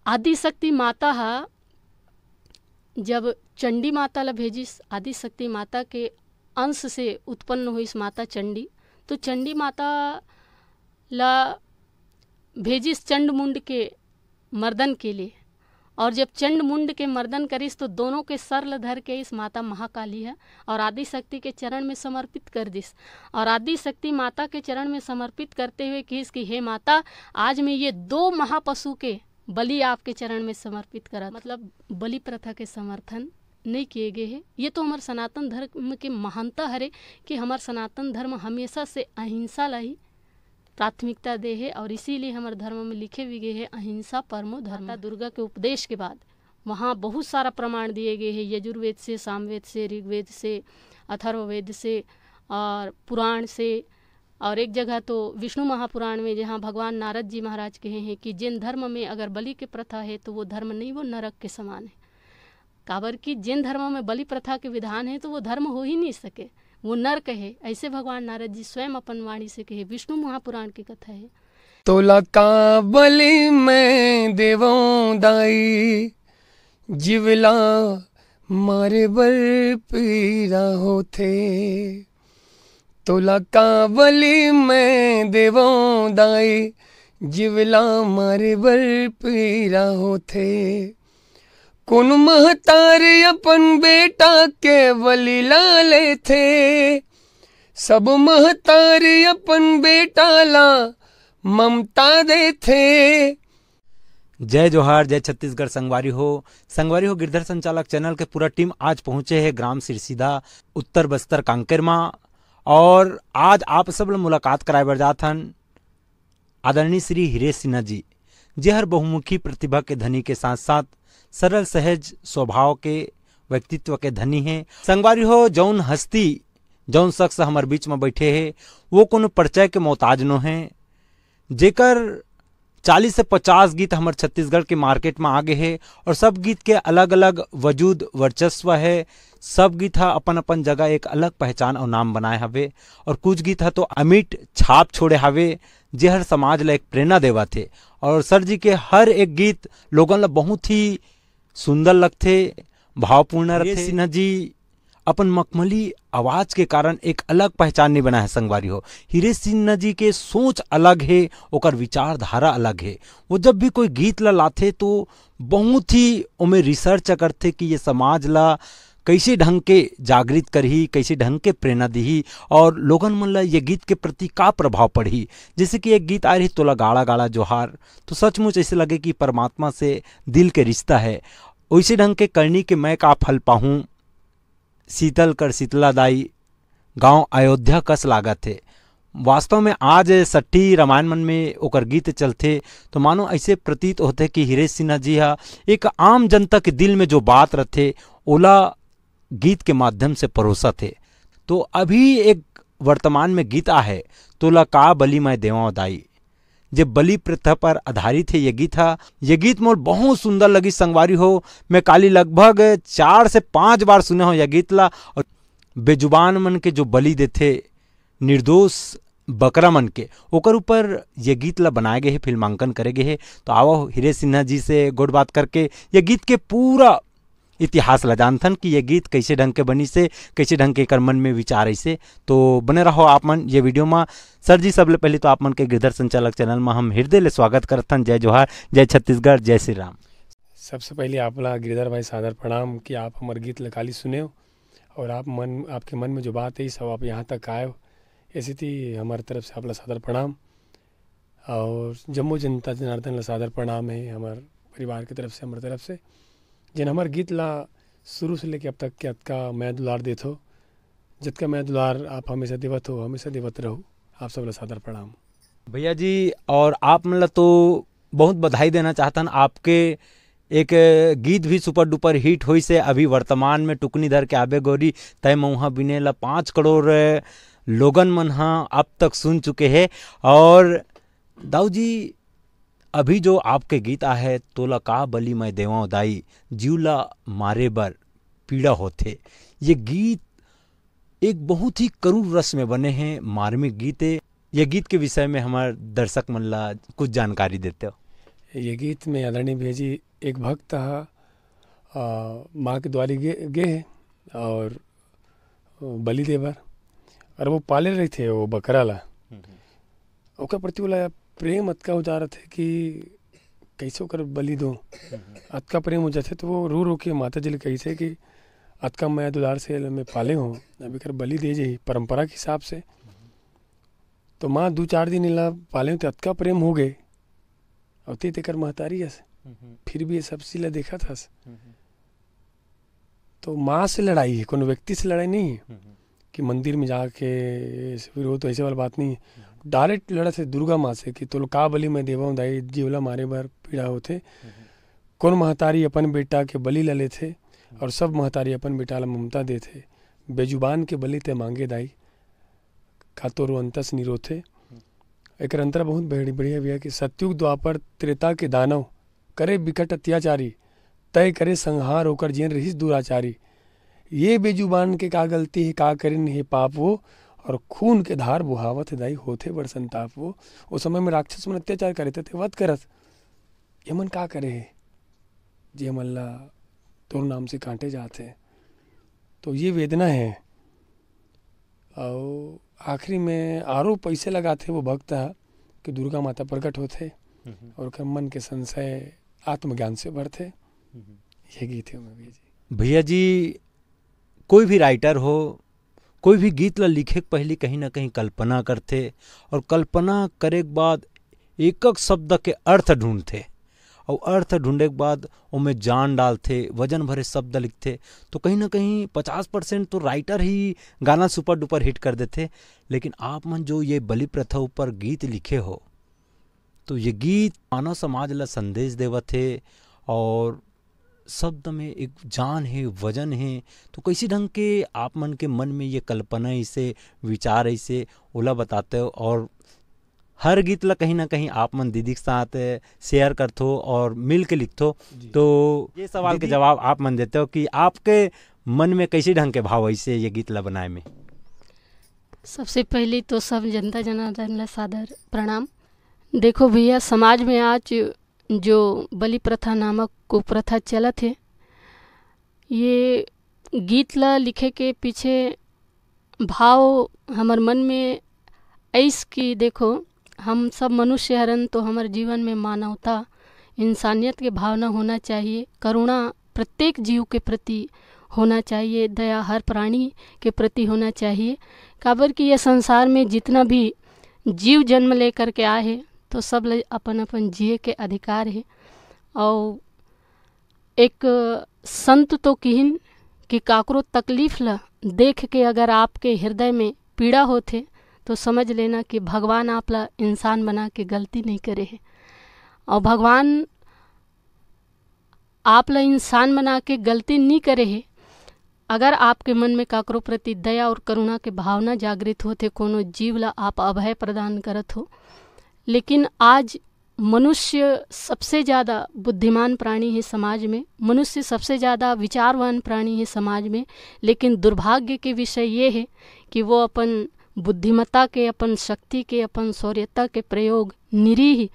आदि शक्ति माता हा जब चंडी माता ला भेजिस, आदि शक्ति माता के अंश से उत्पन्न हुई माता चंडी, तो चंडी माता ला भेजिस चंड मुंड के मर्दन के लिए। और जब चंड मुंड के मर्दन करिस तो दोनों के सर ल धर के इस माता महाकाली है और आदि शक्ति के चरण में समर्पित कर दिस। और आदि शक्ति माता के चरण में समर्पित करते हुए किस कि हे माता, आज मैं ये 2 महापशु के बलि आपके चरण में समर्पित करा। मतलब बलि प्रथा के समर्थन नहीं किए गए हैं। ये तो हमारे सनातन धर्म के महानता हरे कि हमारे सनातन धर्म हमेशा से अहिंसा ला ही प्राथमिकता दे है। और इसीलिए हमारे धर्म में लिखे भी गए हैं अहिंसा परमो धर्म। दुर्गा के उपदेश के बाद वहाँ बहुत सारा प्रमाण दिए गए हैं, यजुर्वेद से, सामवेद से, ऋग्वेद से, अथर्ववेद से और पुराण से। और एक जगह तो विष्णु महापुराण में जहाँ भगवान नारद जी महाराज कहे हैं कि जिन धर्म में अगर बलि की प्रथा है तो वो धर्म नहीं, वो नरक के समान है। काबर कि जिन धर्मों में बलि प्रथा के विधान है तो वो धर्म हो ही नहीं सके, वो नरक है। ऐसे भगवान नारद जी स्वयं अपन वाणी से कहे, विष्णु महापुराण की कथा है। तोला का बलि में देवों दाई, जिवला मारे बर पीरा होथे। तोला का बलि में देवों दाई, जिवला मारे बर पीरा होथे। कुन महतार अपन बेटा के बलि ला लेथे, सब महतार अपन बेटा ला ममता देथे। जय जोहार, जय छत्तीसगढ़। संगवारी हो गिरधर संचालक चैनल के पूरा टीम आज पहुंचे है ग्राम सिरसीधा, उत्तर बस्तर कांकेर मां। और आज आप सब लोग मुलाकात कराए बर जात हन आदरणीय श्री हिरेश सिन्हा जी, जे हर बहुमुखी प्रतिभा के धनी के साथ साथ सरल सहज स्वभाव के व्यक्तित्व के धनी है। संगवारी हो, जौन हस्ती जौन शख्स हमारे बीच में बैठे है वो कोनो परिचय के मोहताज नो है, जेकर 40 से 50 गीत हमारे छत्तीसगढ़ के मार्केट में आगे है और सब गीत के अलग अलग वजूद वर्चस्व है। सब गीत हा अपन अपन जगह एक अलग पहचान और नाम बनाए हवे और कुछ गीत हा तो अमिट छाप छोड़े हवे, जे हर समाज ला एक प्रेरणा देवा थे। और सर जी के हर एक गीत लोगन ला बहुत ही सुंदर लगते, भावपूर्ण रहे। सिन्हा जी अपन मखमली आवाज के कारण एक अलग पहचान नहीं बना है। संगवारी हो, हिरेश सिन्हा जी के सोच अलग है, ओकर विचारधारा अलग है। वो जब भी कोई गीत ला लाथे तो बहुत ही उमें रिसर्च करते कि ये समाज ला कैसे ढंग के जागृत करही, कैसे ढंग के प्रेरणा दी और लोगन मन ला ये गीत के प्रति का प्रभाव पड़ी। जैसे कि एक गीत आ रही तोला गाड़ा गाड़ा जोहार, तो सचमुच ऐसे लगे कि परमात्मा से दिल के रिश्ता है। वैसे ढंग के करनी के मैं का फल पाहूँ, शीतल कर शीतला दाई, गांव अयोध्या कस लागत है। वास्तव में आज सट्टी रामायण मन में ओकर गीत चलते तो मानो ऐसे प्रतीत होते कि हिरेश सिन्हा जी हा एक आम जनता के दिल में जो बात रहते ओला गीत के माध्यम से परोसा थे। तो अभी एक वर्तमान में गीत आ है तोला का बलि मैं देवा दाई, जे बलि प्रथा पर आधारित है ये गीत था। ये गीत मोल बहुत सुंदर लगी। संगवारी हो, मैं काली लगभग 4 से 5 बार सुने हो यह गीत ला। और बेजुबान मन के जो बलि देते निर्दोष बकरा मन के, ओकर ऊपर ये गीत ला बनाए गए है, फिल्मांकन करे गए है। तो आओ हिरेश सिन्हा जी से गोड़ बात करके ये गीत के पूरा इतिहास ला जानथन कि ये गीत कैसे ढंग के बनी से, कैसे ढंग के कर मन में विचार ऐसे। तो बने रहो आप मन ये वीडियो में। सर जी सबले पहले तो आप मन के गिरधर संचालक चैनल में हम हृदय ले स्वागत करथन। जय जोहार, जय छत्तीसगढ़, जय श्री राम। सबसे पहले आपला गिरधर भाई सादर प्रणाम कि आप हमारे गीत लकाली सुने हो और आपके मन में जो बात है सब आप यहाँ तक आए हो, ऐसी थी हमारी तरफ से आपला सादर प्रणाम। और जम्मू जनता जनार्दन ला सादर प्रणाम है हमारे परिवार की तरफ से, हमारी तरफ से, जिन हमारे गीत ला शुरू से लेके अब तक के अतका मैं दुलार देत हो, जितका मैं दुलार आप हमेशा देवत हो, हमेशा देवत रहो। आप सब ला सादर प्रणाम भैया जी। और आप मतलब तो बहुत बधाई देना चाहता हूँ, आपके एक गीत भी सुपर डुपर हिट हुई से अभी वर्तमान में टुकनी धर के आबे गोरी तय मऊहा बिने ला 5 करोड़ लोगन मन हाँ अब तक सुन चुके हैं। और दाऊ जी अभी जो आपके गीत आ है तोला का बलि मैं देवा दाई, जीवला मारे बर पीड़ा होते, ये गीत एक बहुत ही करुण रस में बने हैं, मार्मिक गीत है। ये गीत के विषय में हमारे दर्शक मन ला कुछ जानकारी देते हो। ये गीत में आदरणीय भैया जी एक भक्त माँ के द्वारी गे है और बलि देवर और वो पाले रहे थे वो बकरा ला ओकर प्रति वाला प्रेम अतका हो जा रहा था कि कैसे ओकर बलि दो अतका प्रेम हो जाते तो वो रो रो के माता जी ले कैसे कि अतका मैं दुलार से मैं पाले हूँ अभी कर बलि दे जाई परंपरा के हिसाब से। तो माँ 2-4 दिन इला पाले तो अतका प्रेम हो गए और ते कर महतारी है फिर भी ये सब चीज़ देखा था। तो माँ से लड़ाई है, कोनो व्यक्ति से लड़ाई नहीं है कि मंदिर में जाके फिर वो तो ऐसे वाली बात नहीं है। डायरेक्ट लड़ा थे दुर्गा माँ से कि तो का बलि मैं देवा दाई जीवला मारे बार पीड़ा होते। कौन महतारी अपन बेटा के बलि ला ले थे और सब महतारी अपन बेटा ला ममता दे थे। बेजुबान के बलि ते मांगे दाई का तो अंतस निरोथे। एक अंतर बहुत बढ़िया भैया कि सत्युग द्वापर त्रेता के दानव करे बिकट अत्याचारी तय करे संहार होकर जिन रही दुराचारी। ये बेजुबान के का गलती है का करें हे पाप वो और खून के धार बुहावत दाई होते बड़ संताप वो। उस समय में राक्षस मन अत्याचार करे थे वध करत ये मन का करे है जे मल्ला तोर नाम से कांटे जाते। तो ये वेदना है। और आखिरी में आरो पैसे लगाते वो भक्त कि दुर्गा माता प्रकट होते और मन के संशय आत्मज्ञान से भरते। ये गीत है भैया जी। कोई भी राइटर हो कोई भी गीत ला लिखे के पहले कहीं ना कहीं कल्पना करते और कल्पना करे के बाद एक एक शब्द के अर्थ ढूंढते और अर्थ ढूंढे के बाद उनमें जान डालते वजन भरे शब्द लिखते। तो कहीं ना कहीं 50% तो राइटर ही गाना सुपर डुपर हिट कर देते। लेकिन आप मन जो ये बलि प्रथा ऊपर गीत लिखे हो तो ये गीत मानव समाज ला संदेश देवत है और शब्द में एक जान है वजन है। तो कैसी ढंग के आप मन के मन में ये कल्पना इसे विचार इसे ओला बताते हो और हर गीत ला कहीं ना कहीं आप मन दीदी के साथ शेयर करते हो और मिल के लिखते हो। तो ये सवाल के जवाब आप मन देते हो कि आपके मन में कैसी ढंग के भाव ऐसे ये गीत ला बनाए में। सबसे पहले तो सब जनता जनार्दन ला सादर प्रणाम। देखो भैया समाज में आज जो बलि प्रथा नामक कुप्रथा चलत है ये गीत ला लिखे के पीछे भाव हमार मन में ऐस कि देखो हम सब मनुष्य हरन तो हमारे जीवन में मानवता इंसानियत के भावना होना चाहिए। करुणा प्रत्येक जीव के प्रति होना चाहिए। दया हर प्राणी के प्रति होना चाहिए। काबर कि यह संसार में जितना भी जीव जन्म लेकर के आए हैं तो सब अपन अपन जिए के अधिकार है। और एक संत तो किहिन कि काकरो तकलीफ ला देख के अगर आपके हृदय में पीड़ा होते तो समझ लेना कि भगवान आपला इंसान बना के गलती नहीं करे है। और भगवान आपला इंसान बना के गलती नहीं करे है। अगर आपके मन में काकरो प्रति दया और करुणा के भावना जागृत होते कोनो जीव ला आप अभय प्रदान करत हो। लेकिन आज मनुष्य सबसे ज़्यादा बुद्धिमान प्राणी है समाज में। मनुष्य सबसे ज़्यादा विचारवान प्राणी है समाज में। लेकिन दुर्भाग्य के विषय ये है कि वो अपन बुद्धिमत्ता के अपन शक्ति के अपन शौर्यता के प्रयोग निरीह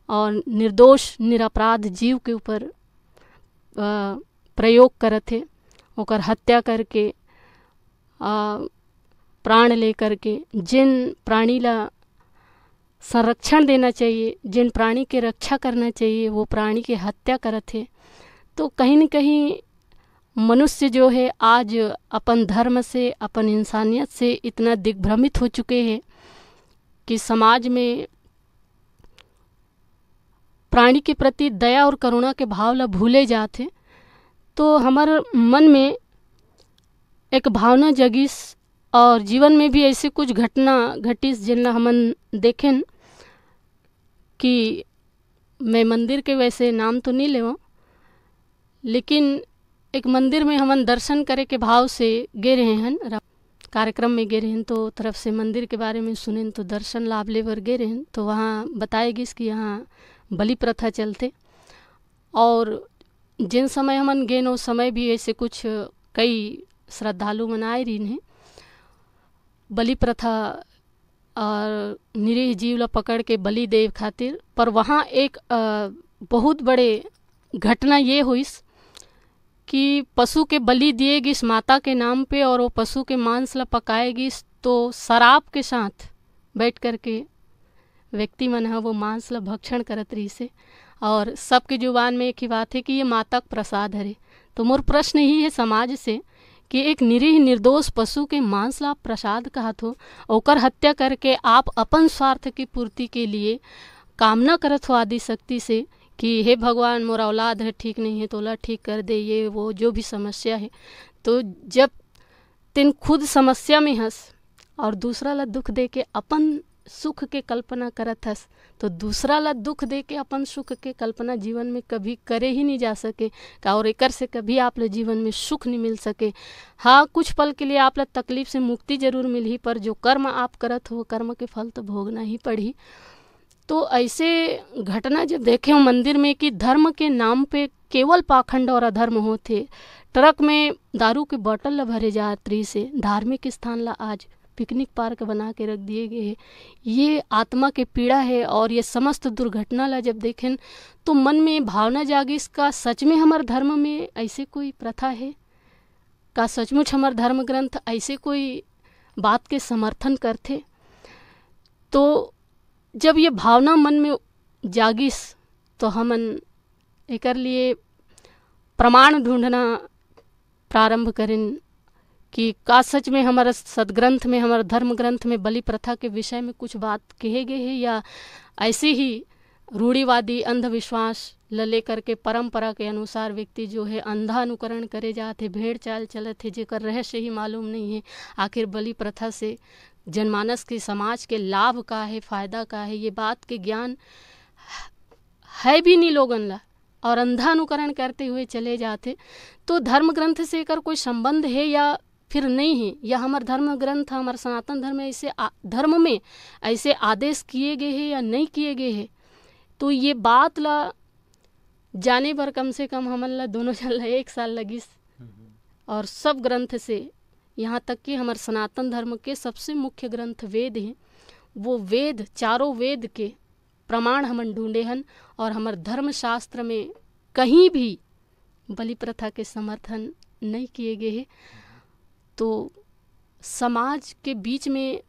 और निर्दोष निरपराध जीव के ऊपर प्रयोग करते ओकर हत्या करके प्राण ले करके जिन प्राणी ला संरक्षण देना चाहिए जिन प्राणी के रक्षा करना चाहिए वो प्राणी की हत्या करते। तो कहीं न कहीं मनुष्य जो है आज अपन धर्म से अपन इंसानियत से इतना दिग्भ्रमित हो चुके हैं कि समाज में प्राणी के प्रति दया और करुणा के भाव ला भूले जाते। तो हमारे मन में एक भावना जगिस और जीवन में भी ऐसे कुछ घटना घटिस जिनला हमन देखें कि मैं मंदिर के वैसे नाम तो नहीं लेवा लेकिन एक मंदिर में हमन दर्शन करे के भाव से गे रहे हैं कार्यक्रम में गे रहे हैं। तो तरफ से मंदिर के बारे में सुने तो दर्शन लाभ लेवर गे रहे हैं। तो वहाँ बताएगी कि यहाँ बलि प्रथा चलते और जिन समय हमन गे उस समय भी ऐसे कुछ कई श्रद्धालु मनाए रही हैं बलि प्रथा और निरीह जीव ला पकड़ के बलि देव खातिर। पर वहाँ एक बहुत बड़े घटना ये हुई कि पशु के बलि दिएगी इस माता के नाम पे और वो पशु के मांस ला पकाएगी, तो शराब के साथ बैठ कर के व्यक्ति मन है वो मांस ला भक्षण करत रही से, और सबके जुबान में एक ही बात है कि ये माता का प्रसाद हरे। तो मोर प्रश्न ही है समाज से कि एक निरीह निर्दोष पशु के मांस ला आप प्रसाद कहत हो, ओकर हत्या करके आप अपन स्वार्थ की पूर्ति के लिए कामना करत हो आदि शक्ति से कि हे भगवान मोरा औलाद है ठीक नहीं है तो ओला ठीक कर दे, ये वो जो भी समस्या है। तो जब तिन खुद समस्या में हंस और दूसरा ला दुख दे के अपन सुख के कल्पना करत हस, तो दूसरा ला दुख दे के अपन सुख के कल्पना जीवन में कभी करे ही नहीं जा सके का, और एकर से कभी आप ला जीवन में सुख नहीं मिल सके। हाँ, कुछ पल के लिए आप ला तकलीफ से मुक्ति जरूर मिली, पर जो कर्म आप करत हो कर्म के फल तो भोगना ही पड़ी। तो ऐसे घटना जब देखे हो मंदिर में कि धर्म के नाम पे केवल पाखंड और अधर्म होते, ट्रक में दारू के बोतल ला भरे जात रही से, धार्मिक स्थान ला आज पिकनिक पार्क बना के रख दिए गए हैं, ये आत्मा के पीड़ा है। और ये समस्त दुर्घटना ला जब देखें तो मन में भावना जागी, इसका सच में हमारे धर्म में ऐसे कोई प्रथा है का, सचमुच हमारे धर्म ग्रंथ ऐसे कोई बात के समर्थन करते। तो जब ये भावना मन में जागिस तो हमन एकर लिए प्रमाण ढूंढना प्रारंभ करें कि का सच में हमारा सदग्रंथ में, हमारा धर्म ग्रंथ में बलि प्रथा के विषय में कुछ बात कहे गए हैं, या ऐसे ही रूढ़िवादी अंधविश्वास ल लेकर के परंपरा के अनुसार व्यक्ति जो है अंधा अनुकरण करे जाते, भेड़ चाल चलत है, जेकर रहस्य ही मालूम नहीं है आखिर बलि प्रथा से जनमानस के समाज के लाभ का है, फायदा का है, ये बात के ज्ञान है भी नहीं लोगन ला, और अंधा अनुकरण करते हुए चले जाते। तो धर्म ग्रंथ से एकर कोई संबंध है या फिर नहीं है, या हमार धर्म ग्रंथ, हमार सनातन धर्म में ऐसे धर्म में ऐसे आदेश किए गए हैं या नहीं किए गए हैं। तो ये बात ला जाने पर कम से कम हमन ला दोनों जन ला 1 साल लगिस, और सब ग्रंथ से यहाँ तक कि हमारे सनातन धर्म के सबसे मुख्य ग्रंथ वेद हैं, वो वेद, चारों वेद के प्रमाण हमन ढूंढे हन, और हमारे धर्मशास्त्र में कहीं भी बलि प्रथा के समर्थन नहीं किए गए हैं। तो समाज के बीच में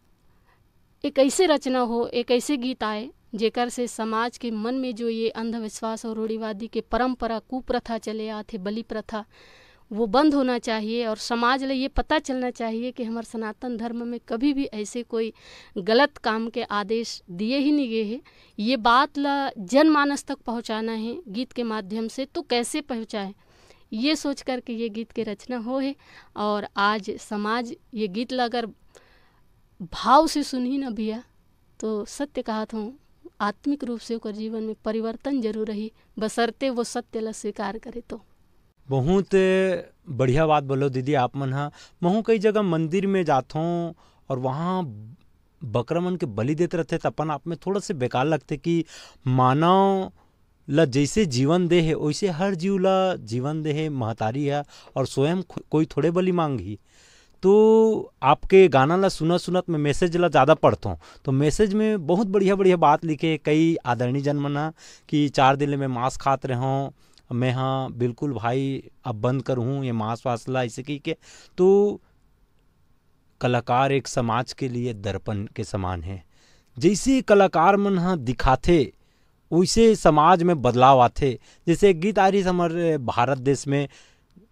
एक ऐसे रचना हो, एक ऐसे गीत आए जेकर से समाज के मन में जो ये अंधविश्वास और रूढ़िवादी के परंपरा कुप्रथा चले आते, बलि प्रथा, वो बंद होना चाहिए। और समाज ले ये पता चलना चाहिए कि हमारे सनातन धर्म में कभी भी ऐसे कोई गलत काम के आदेश दिए ही नहीं गए हैं। ये बात ला जनमानस तक पहुंचाना है गीत के माध्यम से, तो कैसे पहुंचाएं, ये सोच कर के ये गीत के रचना हो है। और आज समाज ये गीत ला अगर भाव से सुनी न भैया, तो सत्य कहत हूँ आत्मिक रूप से ओकर जीवन में परिवर्तन जरूर रही, बशर्ते वो सत्य ला स्वीकार करे। तो बहुत बढ़िया बात बोलो दीदी आप मन हा। महू कई जगह मंदिर में जाथों और वहाँ बकरा मन के बलि देते रहते, तो अपन आप में थोड़ा से बेकार लगते कि मानव ला जैसे जीवन दे है वैसे हर जीव ला जीवन दे है, महतारी है, और स्वयं कोई थोड़े बलि मांगी। तो आपके गाना ला सुनत मैं मैसेज ला ज़्यादा पढ़ता हूँ, तो मैसेज में बहुत बढ़िया बढ़िया बात लिखे कई आदरणीय जन मना कि 4 दिन में मांस खात रहे हों, मैं हाँ बिल्कुल भाई अब बंद करूँ ये मांस वासला ऐसे की के। तो कलाकार एक समाज के लिए दर्पण के समान है, जैसे कलाकार मन हाँ दिखाते वैसे समाज में बदलाव आते। जैसे गीत आ रही हमारे भारत देश में,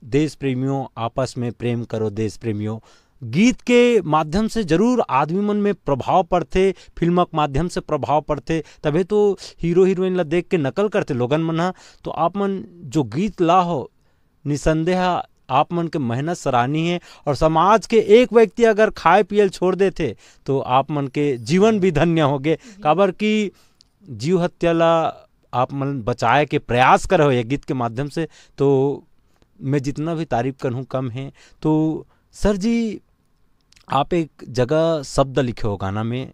देश प्रेमियों आपस में प्रेम करो देश प्रेमियों, गीत के माध्यम से जरूर आदमी मन में प्रभाव पड़ते, फिल्म के माध्यम से प्रभाव पड़ते, तभी तो हीरो हीरोइन ला देख के नकल करते लोगन मन हा। तो आप मन जो गीत ला हो निसंदेह आप मन के मेहनत सराहनीय है, और समाज के एक व्यक्ति अगर खाए पियल छोड़ देते तो आप मन के जीवन भी धन्य हो गए। काबर की जीव हत्या ला आप मन बचाए के प्रयास करो ये गीत के माध्यम से, तो मैं जितना भी तारीफ करूँ कम है। तो सर जी आप एक जगह शब्द लिखे हो गाना में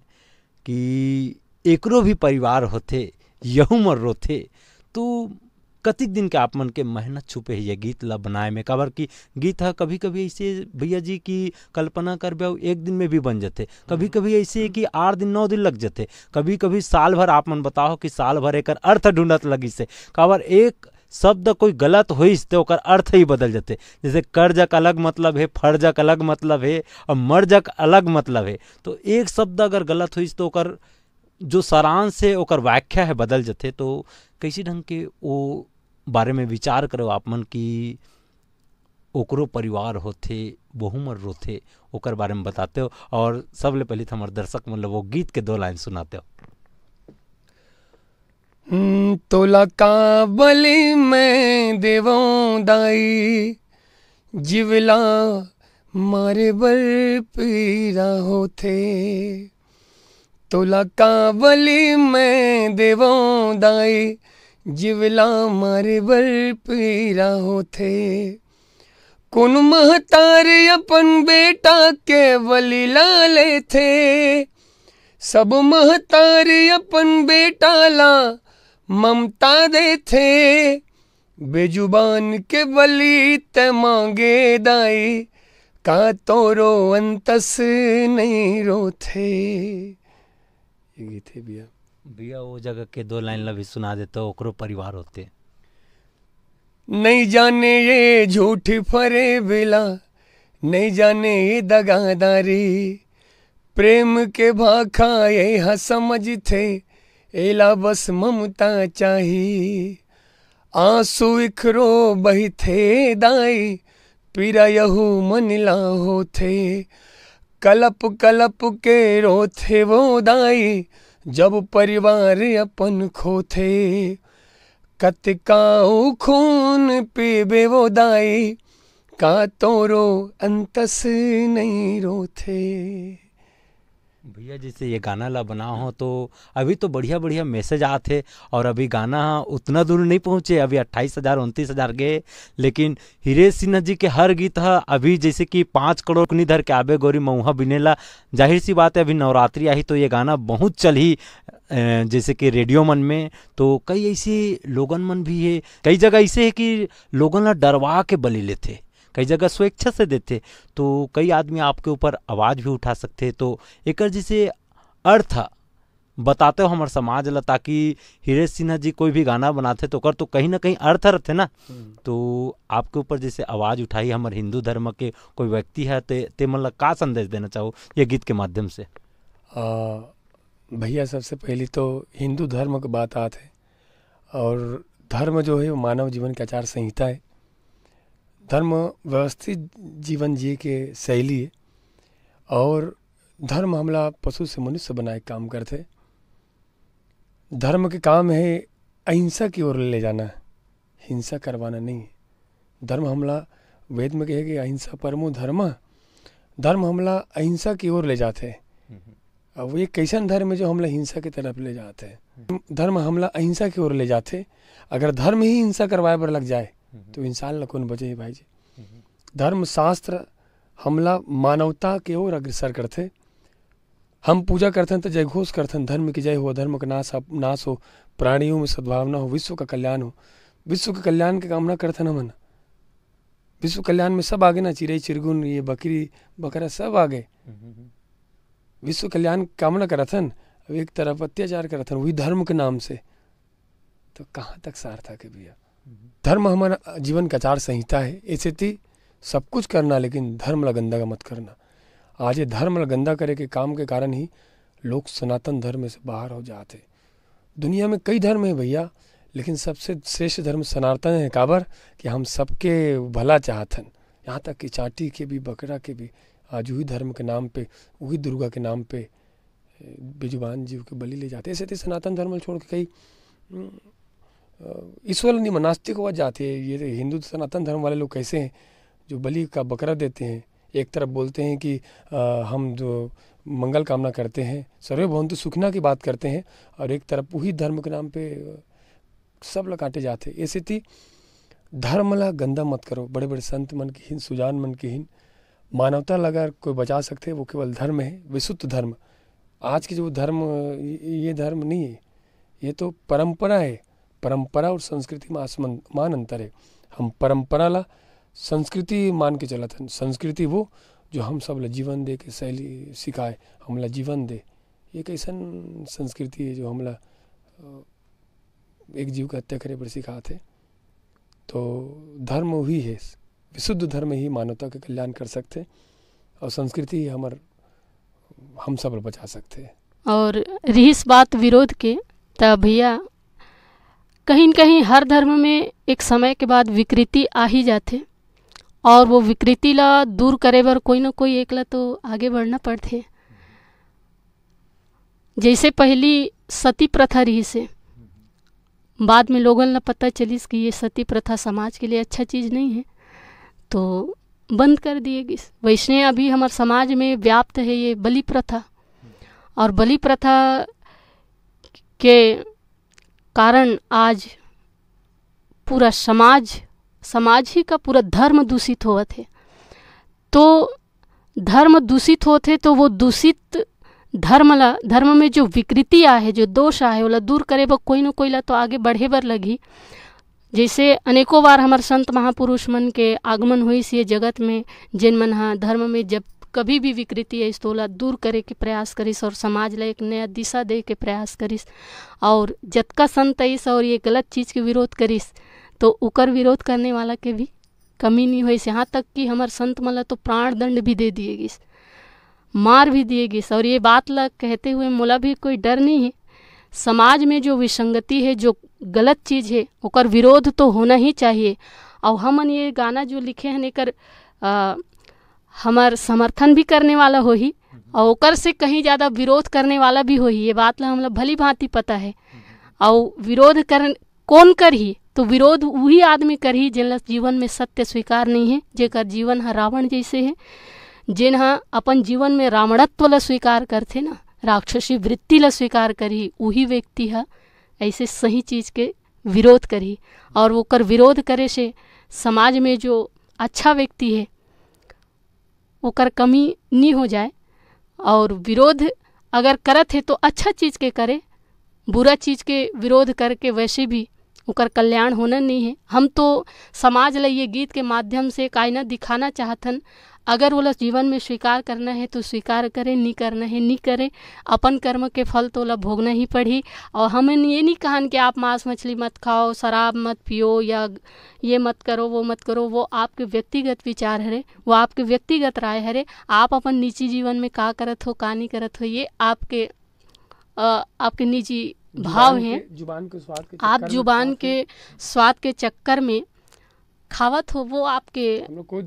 कि एकरो भी परिवार होते यहू मर रोथे, तो कतिक दिन के आप मन के मेहनत छुपे है ये गीत ला बनाए में? काबर की गीत है कभी कभी ऐसे भैया जी की कल्पना कर एक दिन में भी बन जाते, कभी कभी ऐसे कि 8 दिन 9 दिन लग जाते, कभी कभी साल भर। आप मन बताओ कि साल भर एक अर्थ ढूंढत लगी से, काबर एक शब्द कोई गलत होइस तो ओकर अर्थ ही बदल जाते। जैसे कर्जक अलग मतलब है, फर्जक अलग मतलब है और मर्जक अलग मतलब है। तो एक शब्द अगर गलत होइस तो ओकर जो सारांश है ओकर व्याख्या है बदल जाते। तो कैसी ढंग के वो बारे में विचार करो आप मन की ओकरो परिवार होते, बहुमर रोथे, ओकर बारे में बताते हो। और सबले पहले तो हमारे दर्शक मतलब वो गीत के 2 लाइन सुनाते हो। तोला काबली में देवों दाई, जिवला मारे बर पीरा होते। तोला काबली में देवों दाई, जिवला मारे बर पीरा होते। कौन महतारे अपन बेटा के बलि ला ले थे, सब महतारे अपन बेटा ला ममता दे थे। बेजुबान के बलि ते मांगे दाई, का तोरो अंतस नहीं रोथे। ये गीत है भैया वो जगह के 2 लाइन ला भी सुना देते हो, ओकरो परिवार होते। नहीं जाने ये झूठ फरे बिला, नहीं जाने ये दगादारी, प्रेम के भाखा ये समझ थे, एला बस ममता चाही। आंसू इखरो बही थे दाई, पीरा यहू मन ला होथे। कलप कलप के रोथे वो दाई, जब परिवार अपन खोथे। कतिकाऊ खून पीबे वो दाई, का तोरो अंतस नहीं रोथे। भैया जैसे ये गाना ला बना हो तो अभी तो बढ़िया बढ़िया मैसेज आते, और अभी गाना उतना दूर नहीं पहुँचे, अभी 28,000 29,000 गए। लेकिन हीरे सिन्हा जी के हर गीत है अभी जैसे कि 5 करोड़ कुनी धर के आबे गोरी मऊहा बिनेला। जाहिर सी बात है अभी नवरात्रि आई तो ये गाना बहुत चल ही जैसे कि रेडियो मन में। तो कई ऐसे लोगन मन भी है, कई जगह ऐसे है कि लोगन ला डरवा के बलि लेते, कई जगह स्वेच्छा से देते। तो कई आदमी आपके ऊपर आवाज़ भी उठा सकते। तो एक जैसे अर्थ बताते हो हमारे समाज ला, ताकि हीरे सिन्हा जी कोई भी गाना बनाते तो कर तो कहीं ना कहीं अर्थ रहते ना। तो आपके ऊपर जैसे आवाज़ उठाई हमारे हिंदू धर्म के कोई व्यक्ति है ते मतलब का संदेश देना चाहो ये गीत के माध्यम से? भैया सबसे पहले तो हिंदू धर्म की बात आते, और धर्म जो है वो मानव जीवन की आचार संहिता है। धर्म व्यवस्थित जीवन जिए के शैली है, और धर्म हमला पशु से मनुष्य बनाए काम करते। धर्म के काम है अहिंसा की ओर ले जाना, हिंसा करवाना नहीं है। धर्म हमला वेद में कहे कि अहिंसा परमो धर्म, धर्म हमला अहिंसा की ओर ले जाते हैं। अब वो एक कैसन धर्म है जो हमला हिंसा की तरफ ले जाते हैं। धर्म हमला अहिंसा की ओर ले जाते। अगर धर्म ही हिंसा करवाए पर लग जाए तो इंसान ला कौन बचे भाई जी। धर्म शास्त्र हमला मानवता की ओर अग्रसर करते। हम पूजा करते हैं तो जय घोष करते हैं धर्म की जय हो, धर्म का नाश हो, प्राणियों में सद्भावना हो, विश्व का कल्याण हो। विश्व के कल्याण की कामना करते हैं मन, विश्व कल्याण में सब आगे ना, चिड़ै चिरगुन ये बकरी बकरा सब आगे विश्व कल्याण की कामना करते हैं। अब एक तरफ अत्याचार करते हैं वही धर्म के नाम से, तो कहाँ तक सार्थक है भैया। धर्म हमारा जीवन का आचार संहिता है। ऐसे थी सब कुछ करना, लेकिन धर्म ला गंदा का मत करना। आज ये धर्म ला गंदा करे के काम के कारण ही लोग सनातन धर्म से बाहर हो जाते। दुनिया में कई धर्म है भैया, लेकिन सबसे श्रेष्ठ धर्म सनातन है। काबर कि हम सबके भला चाहतन, यहाँ तक कि चाटी के भी बकरा के भी आज वही धर्म के नाम पे, वही दुर्गा के नाम पे बेजुबान जीव के बलि ले जाते। ऐसे थे सनातन धर्म छोड़ के कई ईश्वर नहीं नास्तिक हो जाते हैं। ये हिंदू सनातन धर्म वाले लोग कैसे हैं जो बलि का बकरा देते हैं। एक तरफ बोलते हैं कि हम जो मंगल कामना करते हैं, सर्वे भवन्तु सुखिना की बात करते हैं, और एक तरफ वही धर्म के नाम पे सब लोग काटे जाते। ऐसे थी धर्म ला गंदा मत करो। बड़े बड़े संत मन की हीन, सुजान मन की हीन, मानवता अगर कोई बचा सकते वो केवल धर्म है, विशुद्ध धर्म। आज के जो धर्म, ये धर्म नहीं है, ये तो परंपरा है। परंपरा और संस्कृति में आसमान अंतर है। हम परंपरा ला संस्कृति मान के चलत हन। संस्कृति वो जो हम सब ला जीवन दे के शैली सिखाए, हमला जीवन दे। ये कैसन संस्कृति है जो हमला एक जीव का हत्या करे पर सिखाते। तो धर्म वही है, विशुद्ध धर्म ही मानवता का कल्याण कर सकते और संस्कृति हम सब बचा सकते हैं। और रही बात विरोध के, तब भैया कहीं न कहीं हर धर्म में एक समय के बाद विकृति आ ही जाते और वो विकृति ला दूर करे बर कोई ना कोई एक ला तो आगे बढ़ना पड़ते। जैसे पहली सती प्रथा रही से, बाद में लोगों ने पता चलिस कि ये सती प्रथा समाज के लिए अच्छा चीज़ नहीं है तो बंद कर दिए गई। वैसे अभी हमारे समाज में व्याप्त है ये बलि प्रथा, और बलि प्रथा के कारण आज पूरा समाज ही का पूरा धर्म दूषित होत है। तो धर्म दूषित होते तो वो दूषित धर्म में जो विकृति आ है, जो दोष आ है, वो दूर करे बर कोई न कोई ला तो आगे बढ़े बर लगी। जैसे अनेकों बार हमारे संत महापुरुष मन के आगमन हुई ये जगत में, जिन मन हा धर्म में जब कभी भी विकृति है तो ला दूर करे के प्रयास करिस और समाज ला एक नया दिशा दे के प्रयास करिस। और जतका संत आइस और ये गलत चीज़ के विरोध करिस तो उकर विरोध करने वाला के भी कमी नहीं हुई। यहाँ तक कि हमारे संत मला तो प्राण दंड भी दे दिए गिस, मार भी दिए गिस। और ये बात ला कहते हुए मोला भी कोई डर नहीं है। समाज में जो विसंगति है, जो गलत चीज़ है, ओकर विरोध तो होना ही चाहिए। और हमन ये गाना जो लिखे हैं एकर हमार समर्थन भी करने वाला हो ही और ओकर से कहीं ज़्यादा विरोध करने वाला भी हो ही। ये बात ला हमला भली भांति पता है। और विरोध कौन कर ही तो विरोध वही आदमी कर ही जिनला जीवन में सत्य स्वीकार नहीं है, जेकर जीवन हा रावण जैसे है, जिन हा अपन जीवन में रावणत्व ला स्वीकार करथे ना, राक्षसी वृत्ति ला स्वीकार करी, वही व्यक्ति हा ऐसे सही चीज़ के विरोध करी। और वो कर विरोध करे से समाज में जो अच्छा व्यक्ति है ओकर कमी नहीं हो जाए। और विरोध अगर करत है तो अच्छा चीज़ के करे, बुरा चीज़ के विरोध करके वैसे भी ओकर कल्याण होना नहीं है। हम तो समाज ला ये गीत के माध्यम से एक आईना दिखाना चाहतन। अगर वो जीवन में स्वीकार करना है तो स्वीकार करें, नहीं करना है नहीं करें। अपन कर्म के फल तो ला भोगना ही पड़ी। और हमें ये नहीं कहन कि आप मांस मछली मत खाओ, शराब मत पियो या ये मत करो वो मत करो। वो आपके व्यक्तिगत विचार हरे, वो आपके व्यक्तिगत राय हरे। आप अपन निजी जीवन में का करत हो का नहीं करत हो ये आपके निजी भाव हैं। आप जुबान के स्वाद के चक्कर में खावत हो, वो आपके कोई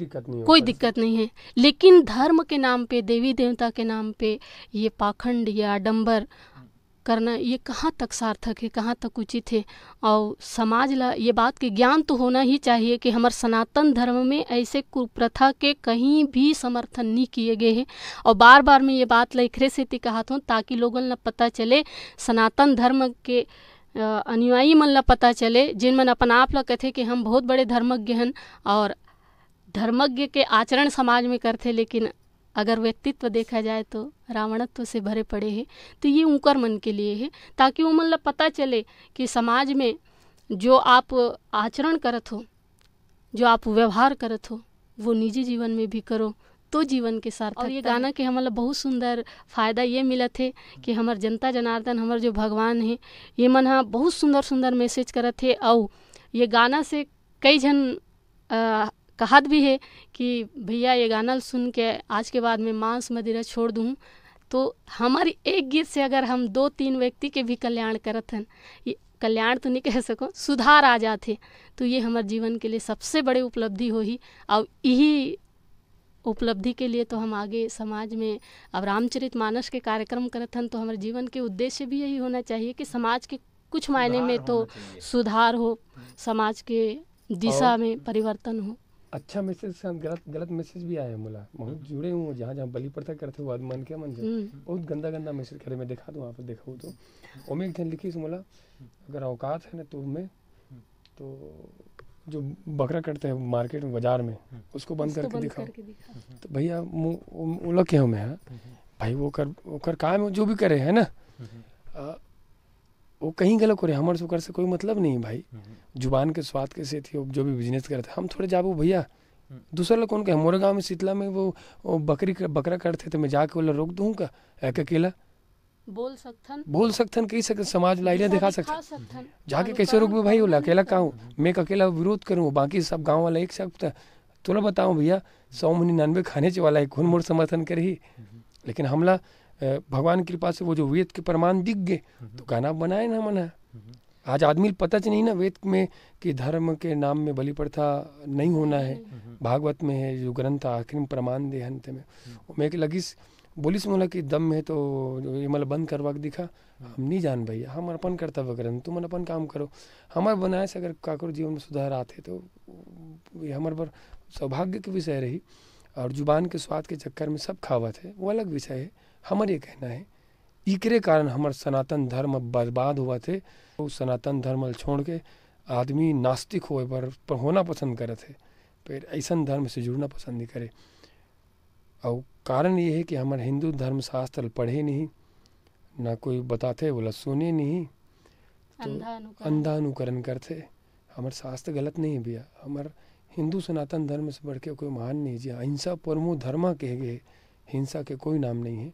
दिक्कत नहीं है। लेकिन धर्म के नाम पे, देवी देवता के नाम पे ये पाखंड या आडंबर करना ये कहाँ तक सार्थक है, कहाँ तक उचित है। और समाज ला ये बात के ज्ञान तो होना ही चाहिए कि हमारे सनातन धर्म में ऐसे कुप्रथा के कहीं भी समर्थन नहीं किए गए हैं। और बार बार मैं ये बात लेखरे से कहा हूँ ताकि लोगों ला पता चले, सनातन धर्म के अनुयायी मन ला पता चले, जिन मन अपन आप ला कहते कि हम बहुत बड़े धर्मज्ञ हैं और धर्मज्ञ के आचरण समाज में करते, लेकिन अगर व्यक्तित्व देखा जाए तो रावणत्व से भरे पड़े हैं। तो ये उनकर मन के लिए है ताकि वो मन ला पता चले कि समाज में जो आप आचरण करत हो, जो आप व्यवहार करत हो, वो निजी जीवन में भी करो तो जीवन के सार्थक। और ये गाना के हमारा बहुत सुंदर फ़ायदा ये मिला थे कि हमार जनता जनार्दन, हमार जो भगवान है, ये मन हाँ बहुत सुंदर सुंदर मैसेज करत थे। और ये गाना से कई जन कहत भी है कि भैया ये गाना सुन के आज के बाद मैं मांस मदिरा छोड़ दूँ। तो हमारी एक गीत से अगर हम 2-3 व्यक्ति के भी कल्याण करत हैं, कल्याण तो नहीं कह सको, सुधार आ जाते, तो ये हमारे जीवन के लिए सबसे बड़ी उपलब्धि हो ही। और यही उपलब्धि के लिए तो हम आगे समाज में अब रामचरितमानस के कार्यक्रम करत हन। तो हमारे जीवन के उद्देश्य भी यही होना चाहिए कि समाज के कुछ मायने में तो सुधार हो, समाज के दिशा में परिवर्तन हो। अच्छा मैसेज से गलत मैसेज भी आया मोला, बहुत जुड़े हूँ जहाँ जहाँ बलि प्रथा करते हुए मन के मन बहुत गंदा मैसेज करे। मैं दिखा दूँ, आप देखो तो ओमे एक जन लिखी मोला, अगर औकात है ना तो मैं तो जो बकरा कटते हैं मार्केट में बाजार में उसको बंद करके दिखाओ। तो भैया वो लोग क्या में है भाई, वो कर काम जो भी करे है ना, वो कहीं गलत करे, हमारे से ओकर से कोई मतलब नहीं भाई। जुबान के स्वाद कैसे थी, जो भी बिजनेस करते हम थोड़े जाबो भैया, दूसरा लोग कौन कहे। मोरे गाँव में शीतला में वो बकरा करते तो मैं जाके बोला रोक दूँ का, एक अकेला बोल सकथन कही सकते, समाज लाइने दिखा सकते, जाके कैसे रोक भाई, बोला अकेला का हूँ मैं, अकेला विरोध करूँ, बाकी सब गाँव वाला एक साथ। तोला बताऊँ भैया 199 खाने वाला है, खून मोड़ समर्थन कर ही, लेकिन हमला भगवान की कृपा से वो जो वेद के प्रमाण दिख गए तो गाना बनाए ना मना। आज आदमी पता च नहीं ना वेद में कि धर्म के नाम में बलि प्रथा नहीं होना है, भागवत में है जो ग्रंथ आखिर में प्रमाण दे अंत में। मैं लगिस बोलिस मोला कि दम में तो ये मतलब बंद करवा के दिखा, हम नहीं जान भैया, हम अपन कर्तव्य करन, तुम अपन काम करो। हमारे बनाए से अगर काकरो जीवन में सुधार आते तो ये हमारे पर सौभाग्य के विषय रही। और जुबान के स्वाद के चक्कर में सब खावत है, वो अलग विषय है। हमारे ये कहना है इकरे कारण हमारे सनातन धर्म बर्बाद हुआ थे। तो सनातन धर्म छोड़ के आदमी नास्तिक होए पर होना पसंद करे थे, फिर ऐसा धर्म से जुड़ना पसंद नहीं करे। और कारण ये है कि हमारे हिंदू धर्म शास्त्र पढ़े नहीं, ना कोई बताते बोला सुने नहीं, तो अंधा अनुकरण करते। हमारे शास्त्र गलत नहीं है भैया, हमारे हिंदू सनातन धर्म से बढ़ के कोई महान नहीं जी। अहिंसा परमो धर्मा कहे गए, हिंसा के कोई नाम नहीं है।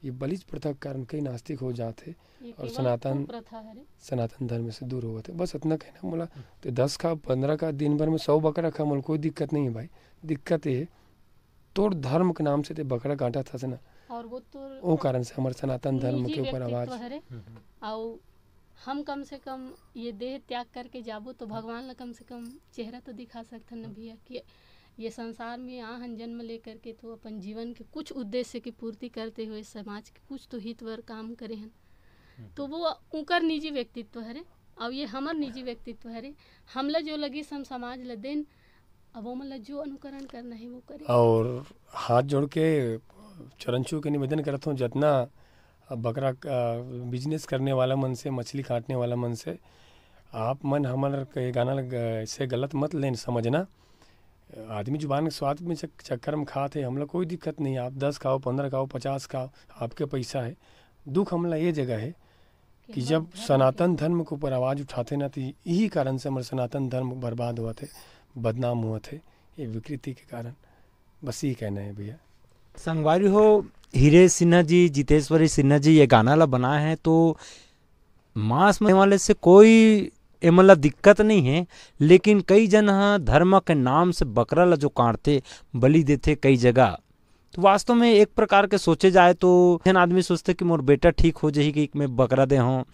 ये बलिज प्रथा के कारण कई नास्तिक हो जाते और सनातन धर्म से दूर हो जाते। बस इतना कहना बोला। तो 10 का 15 का दिन भर में 100 बकरा खा मोल कोई दिक्कत नहीं है भाई। दिक्कत ये तोड़ धर्म के नाम से ते बकरा काटा था ना, और वो कारण से हमारे सनातन धर्म के ऊपर आवाज। और हम कम से कम ये देह त्याग करके जाबो तो भगवान ला कम से कम चेहरा तो दिखा सकते न भैया कि ये संसार में आहन जन्म लेकर के तो अपन जीवन के कुछ उद्देश्य की पूर्ति करते हुए समाज के कुछ तो हितवर काम करे हैं। तो वो उनकर निजी व्यक्तित्व है और ये हमार निजी व्यक्तित्व है। हमला जो लगी हम समाज ला देन, अब वो मतलब जो अनुकरण करना है वो करे। और हाथ जोड़ के चरण छू के निवेदन करता हूँ, जितना बकरा बिजनेस करने वाला मन से, मछली काटने वाला मन से, आप मन हमारे गाना ऐसे गलत मत लें समझना। आदमी जुबान के स्वाद में चक्कर में खाते हैं, हमला कोई दिक्कत नहीं। आप 10 खाओ, 15 खाओ, 50 खाओ, आपके पैसा है। दुख हमला ये जगह है कि जब सनातन धर्म के ऊपर आवाज़ उठाते ना, तो यही कारण से हमारे सनातन धर्म बर्बाद हुआ थे, बदनाम हुआ थे, ये विकृति के कारण। बस यही कहना है भैया। संगवारी हो हीरे सिन्हा जी, जितेश्वरी सिन्हा जी ये गाना ला बनाए हैं, तो मांस में वाले से कोई मतलब दिक्कत नहीं है, लेकिन कई जन धर्म के नाम से बकरा ला जो काटते बलि देते कई जगह, तो वास्तव में एक प्रकार के सोचे जाए तो जन आदमी सोचते कि मोर बेटा ठीक हो जाही कि मैं बकरा दे हूँ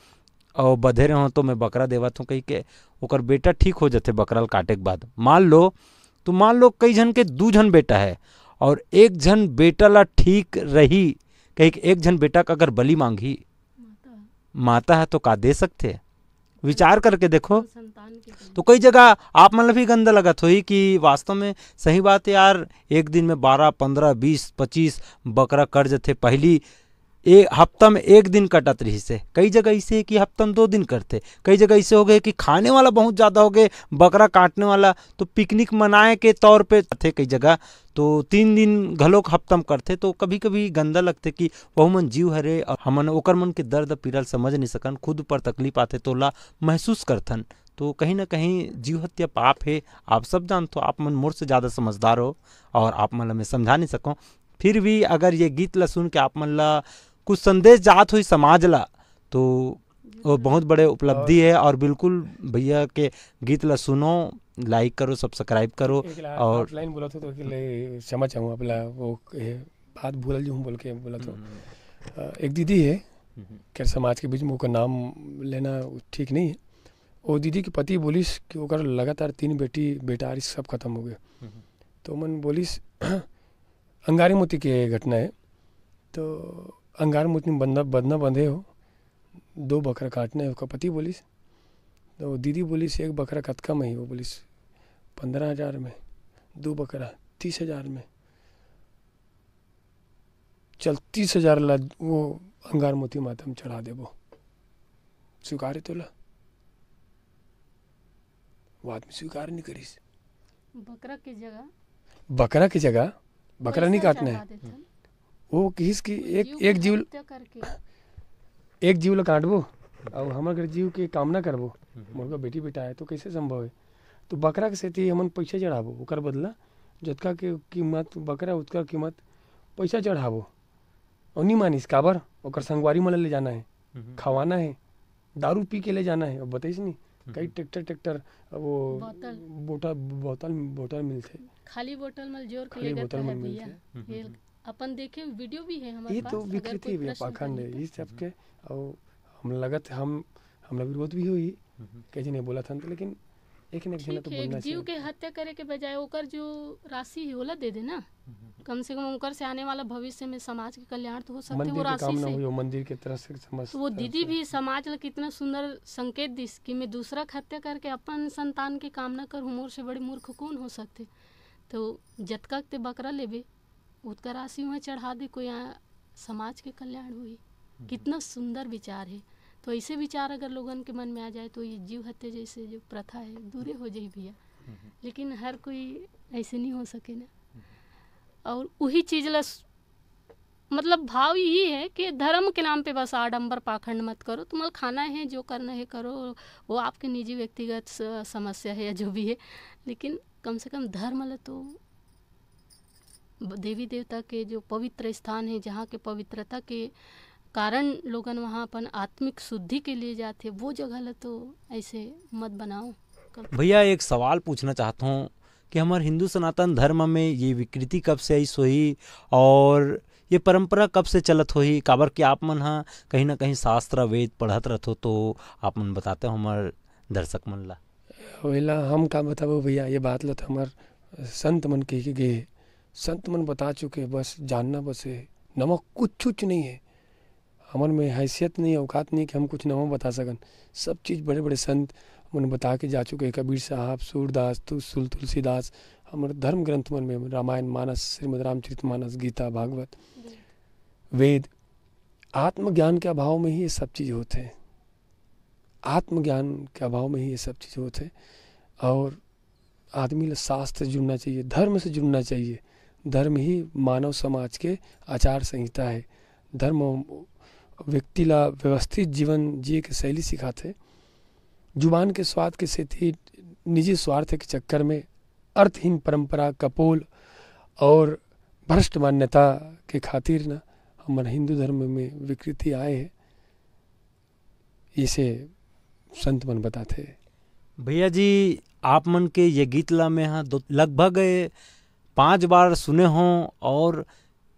और बधे रहे हूँ तो मैं बकरा देवत हूँ कही के ओकर बेटा ठीक हो जाते बकरा काटे के बाद। मान लो कई जन के 2 जन बेटा है और एक जन बेटा ला ठीक रही, कहीं एक जन बेटा का अगर बलि मांगी माता है तो का दे सकते। विचार करके देखो तो कई जगह आप मतलब भी गंदा लगत हो कि वास्तव में सही बात है यार, एक दिन में 12, 15, 20, 25 बकरा कट जाते। पहली हफ्ता में 1 दिन कटत रही से, कई जगह ऐसे कि हफ्ता में 2 दिन करते, कई जगह ऐसे हो गए कि खाने वाला बहुत ज़्यादा हो गए, बकरा काटने वाला तो पिकनिक मनाए के तौर पे थे कई जगह, तो 3 दिन घलोक हफ्ता में करते। तो कभी कभी गंदा लगते कि वह मन जीव हरे और हमन ओकर मन के दर्द पीड़ल समझ नहीं सकन, खुद पर तकलीफ आते तो ला महसूस करथन। तो कहीं ना कहीं जीव हत्या पाप है, आप सब जानते हो, आप मन मोर से ज़्यादा समझदार हो और आप मन मैं समझा नहीं सकूँ। फिर भी अगर ये गीत ला सुन के आप मन ला कुछ संदेश जात हुई समाज ला तो वो बहुत बड़े उपलब्धि है। और बिल्कुल भैया के गीत ला सुनो, लाइक करो, सब्सक्राइब करो। और लाइन बोला तो क्षमा चाहूँ अपना वो बात भूल जो बोल के बोला तो एक दीदी है क्या समाज के बीच में, उसका नाम लेना ठीक नहीं है। वो दीदी के पति बोलिस कि ओकर लगातार 3 बेटा सब खत्म हो गए। तो मन बोलिस अंगारी मोती के घटना है, तो अंगार मोती में बंधना बंधे हो, 2 बकरा काटना है। उसका पति बोलिस, तो दीदी बोलिस 1 बकरा कतका में ही, वो बोलिस 15,000 में, 2 बकरा 30,000 में। चल 30,000 ला वो अंगार मोती माता में चढ़ा देबो, स्वीकार तो ला। वो आदमी स्वीकार नहीं करीस। बकरा की जगह बकरा नहीं काटना है, वो किस की एक जीव ला काटबो और हमार घर जीव के कामना करबो, मोर का बेटी बेटा है तो कैसे संभव है। तो बकरा के सेती हमन पैसा चढ़ाबो, ओकर बदला जतका के कीमत बकरा उतका कीमत पैसा चढ़ाबो। और नहीं मानिस काबर, ओकर संगवारी मन ले जाना है, खवाना है, दारू पी के ले जाना है। और बताइस नहीं कई ट्रैक्टर वो बोतल मिलते, खाली बोतल में जोर के खाली ले बोतल जाता है में भैया। मिलते। ये अपन देखे वीडियो भी है हमारे ये पास। तो अगर विकृति कोई है, प्रश्न पाखंड है करे इस सब के। और हम लगत हमला विरोध भी हुई, कैसे नहीं बोला था तो, लेकिन एक न एक जना ठीक तो है, बोलना एक जीव चाहिए। के हत्या करे के बजाय ओकर जो राशि है ओला दे देना, कम से कम ओकर से आने वाला भविष्य में समाज के कल्याण तो हो सकते वो मंदिर के राशि काम ना से। हुई, मंदिर के तरह से समझ। तो वो दीदी भी समाज ला कितना सुंदर संकेत दिस कि मैं दूसरा का हत्या करके अपन संतान की कामना करूँ, मोर से बड़े मूर्ख कौन हो सकते। तो जतका ते बकरा लेबे उतका राशि वहाँ चढ़ा दे, कोई समाज के कल्याण हुई। कितना सुंदर विचार है। तो ऐसे विचार अगर लोगन के मन में आ जाए तो ये जीव हत्या जैसे जो प्रथा है दूरे हो जाए भैया। लेकिन हर कोई ऐसे नहीं हो सके ना। और वही चीज़ ला मतलब भाव यही है कि धर्म के नाम पे बस आडंबर पाखंड मत करो। तुम्हें खाना है, जो करना है करो, वो आपके निजी व्यक्तिगत समस्या है या जो भी है, लेकिन कम से कम धर्म ला तो देवी देवता के जो पवित्र स्थान है, जहाँ के पवित्रता के कारण लोगन वहाँ अपन आत्मिक शुद्धि के लिए जाते, वो जगह ला तो ऐसे मत बनाओ। भैया एक सवाल पूछना चाहता हूँ कि हमारे हिंदू सनातन धर्म में ये विकृति कब से आई सोई और ये परंपरा कब से चलत होई? काबर कि आप मन हाँ कहीं ना कहीं शास्त्र वेद पढ़त रहते हो, तो आप मन बताते हो हमारे दर्शक मन ला। वहीला हम का बताबो भैया, ये बात ला तो हमार संत मन कह के गए, संत मन बता चुके, बस जानना बस है, नमक कुछ नहीं है। हमार में हैसियत नहीं, औकात नहीं कि हम कुछ नवा बता सकन। सब चीज़ बड़े बड़े संत मन बता के जा चुके, कबीर साहब, सूरदास, तुलसीदास, हमारे धर्म ग्रंथ मन में रामायण मानस, श्रीमद् रामचरितमानस, गीता, भागवत, वेद। आत्मज्ञान के अभाव में ही ये सब चीज़ होते हैं, आत्मज्ञान के अभाव में ही ये सब चीज़ होते हैं। और आदमी ला शास्त्र से जुड़ना चाहिए, धर्म से जुड़ना चाहिए। धर्म ही मानव समाज के आचार संहिता है। धर्म व्यक्ति ला व्यवस्थित जीवन जिए के शैली सिखाते। जुबान के स्वाद के सेती निजी स्वार्थ के चक्कर में अर्थहीन परंपरा, कपोल और भ्रष्ट मान्यता के खातिर ना हमारे हिंदू धर्म में विकृति आए है, इसे संत मन बताते। भैया जी आप मन के ये गीत ला में हाँ लगभग 5 बार सुने हों और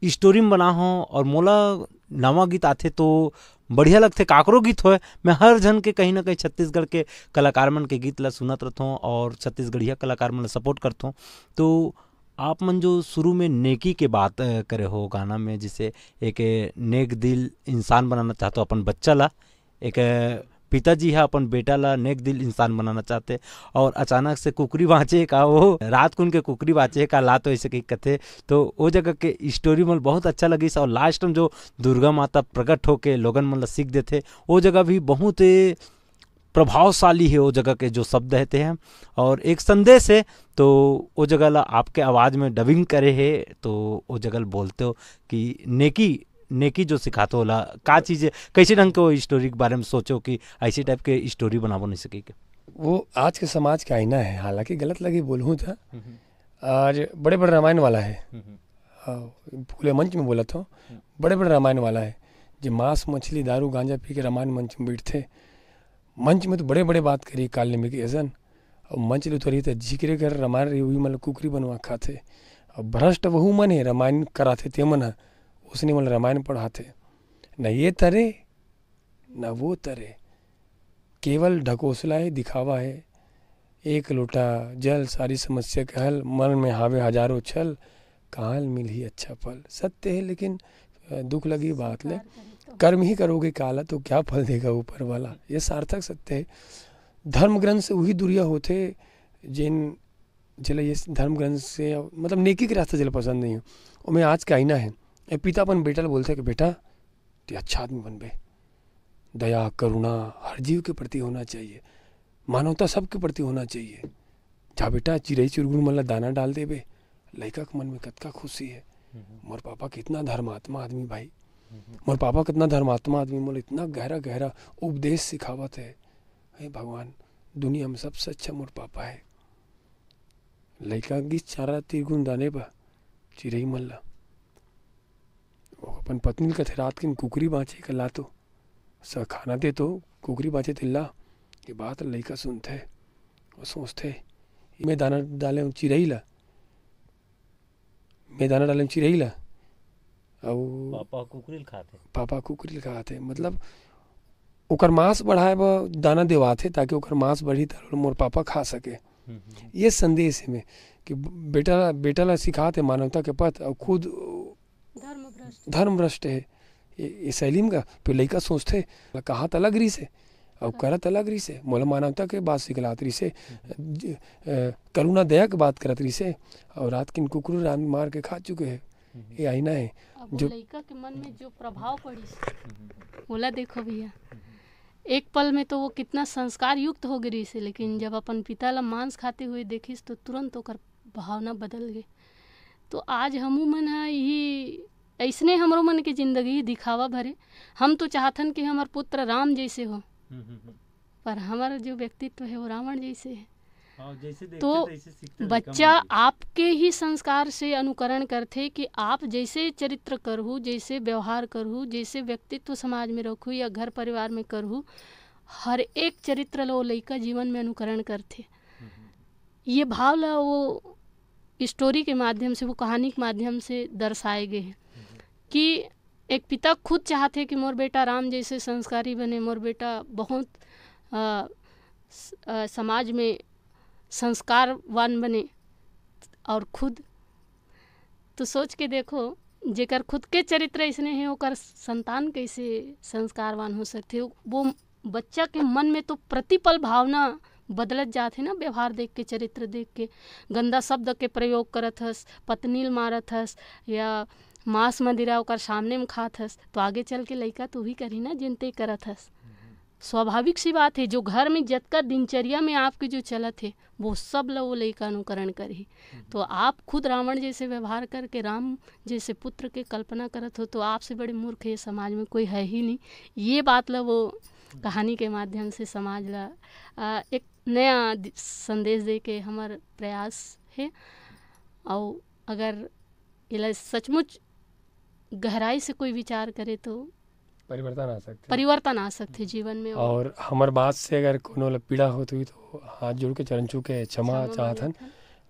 स्टोरी में बना हो, और मोला नवा गीत आथे तो बढ़िया लगते। काकरो गीत होए, मैं हर जन के कहीं ना कहीं छत्तीसगढ़ के कलाकार मन के गीत ला सुनत रहता हूँ और छत्तीसगढ़िया कलाकार मन ला सपोर्ट करता हूँ। तो आप मन जो शुरू में नेकी के बात करे हो गाना में, जिसे एक नेक दिल इंसान बनाना चाहते हो अपन बच्चा ला, एक पिताजी है अपन बेटा ला नेक दिल इंसान बनाना चाहते, और अचानक से कुकरी बाँचे का, वो रात कुन के कुकरी बाँचे का ला, तो ऐसे कहीं कथे। तो वो जगह के स्टोरी मन बहुत अच्छा लगी। और लास्ट में जो दुर्गा माता प्रकट होके लोगन मन ला सीख देते, वो जगह भी बहुत प्रभावशाली है। वो जगह के जो शब्द रहते हैं और एक संदेश है, तो वो जगह ला आपके आवाज़ में डबिंग करे है, तो वो जगह बोलते हो कि नेकी जो सिखाते हो ला का चीज़ है, कैसे ढंग के वो स्टोरी के बारे में सोचो कि ऐसी टाइप के स्टोरी बनाबो नहीं सके। वो आज के समाज का आईना है, हालांकि गलत लगी बोलूँ था। आज बड़े बड़े रामायण वाला है, खुले मंच में बोला था, बड़े बड़े रामायण वाला है, जो मांस मछली दारू गांजा पी के रामायण मंच में बैठते। मंच में तो बड़े बड़े बात करी काल में की ऐसा, और मंच ले तो रही था जिक्र कर रामायण रही हुई, मतलब कुकरी बनवा खाते। और भ्रष्ट वहू मन है, रामायण कराते ते मन है, उसने मतलब रामायण पढ़ाते। न ये तरे न वो तरे, केवल ढकोसला है, दिखावा है। एक लोटा जल सारी समस्या का हल, मन में हावे हजारों छल, कहाँ मिल ही अच्छा फल। सत्य है लेकिन दुख लगी बात ले, कर्म ही करोगे काला तो क्या फल देगा ऊपर वाला, ये सार्थक सत्य है। धर्म ग्रंथ से वही दुरिया होते जिन चले ये धर्म ग्रंथ से मतलब नेकी के रास्ते चले पसंद नहीं हो। और मैं आज का आईना है, पिता अपन बेटा बोलते कि बेटा तो अच्छा आदमी बन बे, दया करुणा हर जीव के प्रति होना चाहिए, मानवता सबके प्रति होना चाहिए। जा बेटा चिड़ई चुरगुन मन ला दाना डाल देबे, लड़का के मन में कतका खुशी है, मोर पापा कितना धर्मात्मा आदमी भाई। मोर पापा कितना धर्मात्मा आदमी, मोला इतना गहरा गहरा उपदेश सिखावत है। हे भगवान, दुनिया में सबसे अच्छा मोर पापा है। लइका गिस चारा तिरगुन दाने बा चिरई मन ला, वो अपन पत्नी कथे रात किन कुकरी बाँचे का लातो स खाना दे तो कुकरी बाँचे तिल्ला। ये बात लइका सुनते और सोचते मैं दाना डाले चिरई ला, मैं दाना डाले चिरई ला और पापा कुकरी खाते। मतलब ओकर मांस बढ़ाए बा दाना देवाथे ताकि ओकर मांस बढ़ी तो मोर पापा खा सके। ये संदेश है में कि बेटा ला सिखाते मानवता के पथ और खुद धर्म भ्रष्ट है ये शैली में का। फिर लइका सोचते कहात अलग रही से और करत अलग रही से, मोला मानवता के बात सिखलात रही से, करुणा दया के बात करत रही से, और रात किन कुकुर रान मार के खा चुके हैं। ये आईना है जो लइका के मन में जो प्रभाव पड़ी बोला। देखो भैया, एक पल में तो वो कितना संस्कार युक्त हो गई से, लेकिन जब अपन पिता ला मांस खाते हुए देखिस तो तुरंत ओकर भावना बदल गए। तो आज हमू मन यही ऐसने हमरो मन के जिंदगी दिखावा भरे। हम तो चाहतन कि हमार पुत्र राम जैसे हो, पर हमारा जो व्यक्तित्व है वो रावण जैसे है। तो बच्चा आपके ही संस्कार से अनुकरण करते कि आप जैसे चरित्र करहु, जैसे व्यवहार करहु, जैसे व्यक्तित्व समाज में रखू या घर परिवार में करहु, हर एक चरित्र लो लइका जीवन में अनुकरण करते। ये भाव ला वो स्टोरी के माध्यम से, वो कहानी के माध्यम से दर्शाए गए हैं कि एक पिता खुद चाहते कि मोर बेटा राम जैसे संस्कारी बने, मोर बेटा बहुत समाज में संस्कारवान बने, और खुद तो सोच के देखो जेकर खुद के चरित्र ऐसने हैं ओकर संतान कैसे संस्कारवान हो सकते। वो बच्चा के मन में तो प्रतिपल भावना बदलत जाते ना, व्यवहार देख के, चरित्र देख के। गंदा शब्द के प्रयोग करत हस, पत्नी मारत हस या मांस मदिरा ओकर सामने में खात हस, तो आगे चल के लइका तो ही करी ना जिनते करत हस। स्वाभाविक सी बात है, जो घर में जतका दिनचर्या में आपके जो चलत है वो सब ला वो लइका अनुकरण करी। तो आप खुद रावण जैसे व्यवहार करके राम जैसे पुत्र के कल्पना करत हो तो आपसे बड़े मूर्ख है समाज में कोई है ही नहीं। ये बात ला वो कहानी के माध्यम से समाज ला एक नया संदेश दे के हमार प्रयास है। और अगर ये सचमुच गहराई से कोई विचार करे तो परिवर्तन आ सकते जीवन में। और हमार बात से अगर कोनो पीड़ा होती हुई तो हाथ जोड़ के चरण छू के क्षमा चाहतन।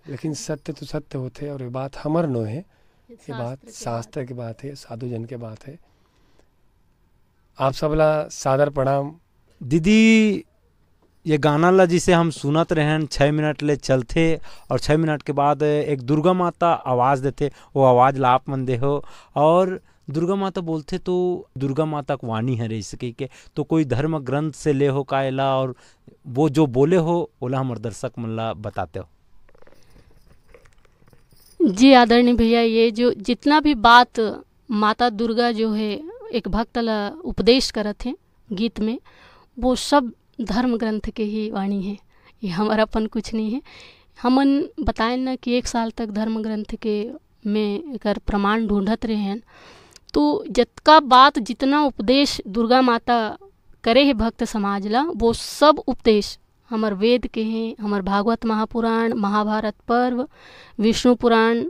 लेकिन सत्य तो सत्य होते और ये बात हमर नो है, ये बात शास्त्र की बात है, साधु जन के बात है। आप सबला सादर प्रणाम। दीदी, ये गाना ला जिसे हम सुनत रहन 6 मिनट ले चलते और 6 मिनट के बाद एक दुर्गा माता आवाज़ देते, वो आवाज़ ला आप मन दे हो। और दुर्गा माता बोलते तो दुर्गा माता को वाणी है रही सके के, तो कोई धर्म ग्रंथ से ले हो कायला, और वो जो बोले हो ओला हमारे दर्शक मन ला बताते हो। जी आदरणीय भैया, ये जो जितना भी बात माता दुर्गा जो है एक भक्त ला उपदेश करत हैं गीत में, वो सब धर्म ग्रंथ के ही वाणी है। ये हमारापन कुछ नहीं है। हमन बताएं ना कि 1 साल तक धर्म ग्रंथ के में एकर प्रमाण ढूंढत रहे हैं। तो जतका बात जितना उपदेश दुर्गा माता करे है भक्त समाज ला, वो सब उपदेश हमार वेद के हैं, हमार भागवत महापुराण, महाभारत पर्व, विष्णु पुराण,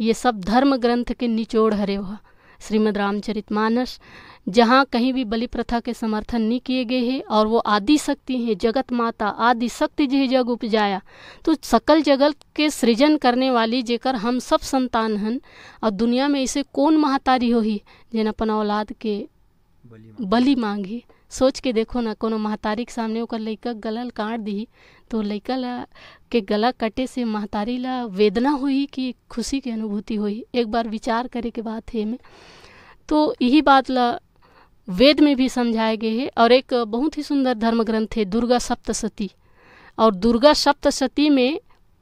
ये सब धर्म ग्रंथ के निचोड़ हरे हुआ। श्रीमद् रामचरितमानस, जहाँ कहीं भी बलि प्रथा के समर्थन नहीं किए गए हैं, और वो आदि शक्ति हैं, जगत माता आदि शक्ति जी जग उपजाया। तो सकल जगत के सृजन करने वाली जेकर हम सब संतान हन, और दुनिया में ऐसे कौन महतारी होही जिन अपन औलाद के बलि मांगी। सोच के देखो ना, कोनो महतारी के सामने ओकर लइका गला काट दी तो लइका ला के गला कटे से महतारी ला वेदना हुई कि खुशी की अनुभूति हुई। एक बार विचार करे के बात है में। तो यही बात ला वेद में भी समझाए गए हैं। और एक बहुत ही सुंदर धर्म ग्रंथ है दुर्गा सप्तशती, और दुर्गा सप्तशती में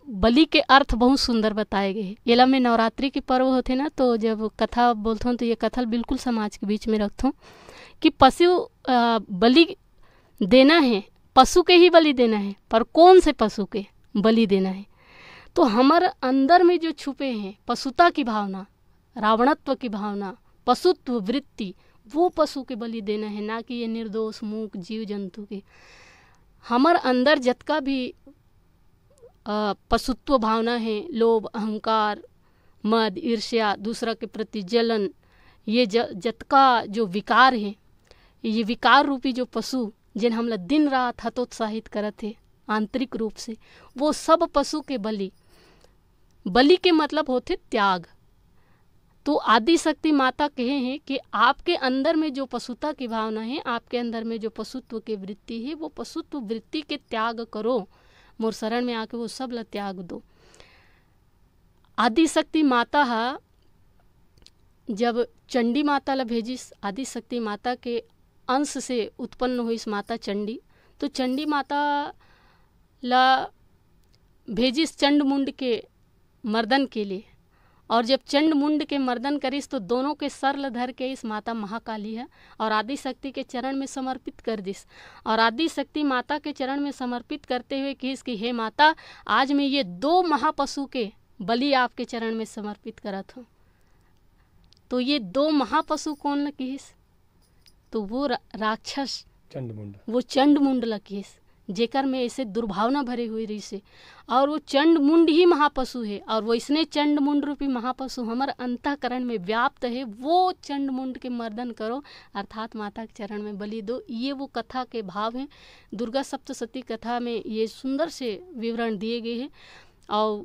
बलि के अर्थ बहुत सुंदर बताए गए हैं। येला में नवरात्रि के पर्व होते ना, तो जब कथा बोलता हूँ तो ये कथा बिल्कुल समाज के बीच में रखता हूँ कि पशु बलि देना है, पशु के ही बलि देना है, पर कौन से पशु के बलि देना है। तो हमारे अंदर में जो छुपे हैं पशुता की भावना, रावणत्व की भावना, पशुत्व वृत्ति, वो पशु के बलि देना है, ना कि ये निर्दोष मूक जीव जंतु के। हमार अंदर जतका भी पशुत्व भावना है, लोभ, अहंकार, मद, ईर्ष्या, दूसरा के प्रति जलन, ये जतका जो विकार है, ये विकार रूपी जो पशु जिन हमला दिन रात हतोत्साहित करत है आंतरिक रूप से, वो सब पशु के बलि के मतलब होते त्याग। तो आदि शक्ति माता कहे हैं कि आपके अंदर में जो पशुता की भावना है, आपके अंदर में जो पशुत्व की वृत्ति है, वो पशुत्व वृत्ति के त्याग करो, मोर शरण में आके वो सब ला त्याग दो। आदि शक्ति माता हा जब चंडी माता ला भेजिस, आदि शक्ति माता के अंश से उत्पन्न हुई माता चंडी, तो चंडी माता ला भेजिस चंड मुंड के मर्दन के लिए। और जब चंड मुंड के मर्दन करिस तो दोनों के सर ल धर के इस माता महाकाली है और आदि शक्ति के चरण में समर्पित कर दिस। और आदि शक्ति माता के चरण में समर्पित करते हुए कहिस कि हे माता, आज मैं ये 2 महापशु के बलि आपके चरण में समर्पित करत हूँ। तो ये 2 महापशु कौन ल कहिस? तो वो राक्षस चंडमुंड, वो चंडमुंड ल कहिस, जेकर में ऐसे दुर्भावना भरे हुए रही से। और वो चंडमुंड ही महापशु है, और वैसने चंडमुंड रूपी महापशु हमारे अंतःकरण में व्याप्त है। वो चंडमुंड के मर्दन करो, अर्थात माता के चरण में बलि दो। ये वो कथा के भाव हैं। दुर्गा सप्तशती कथा में ये सुंदर से विवरण दिए गए हैं। और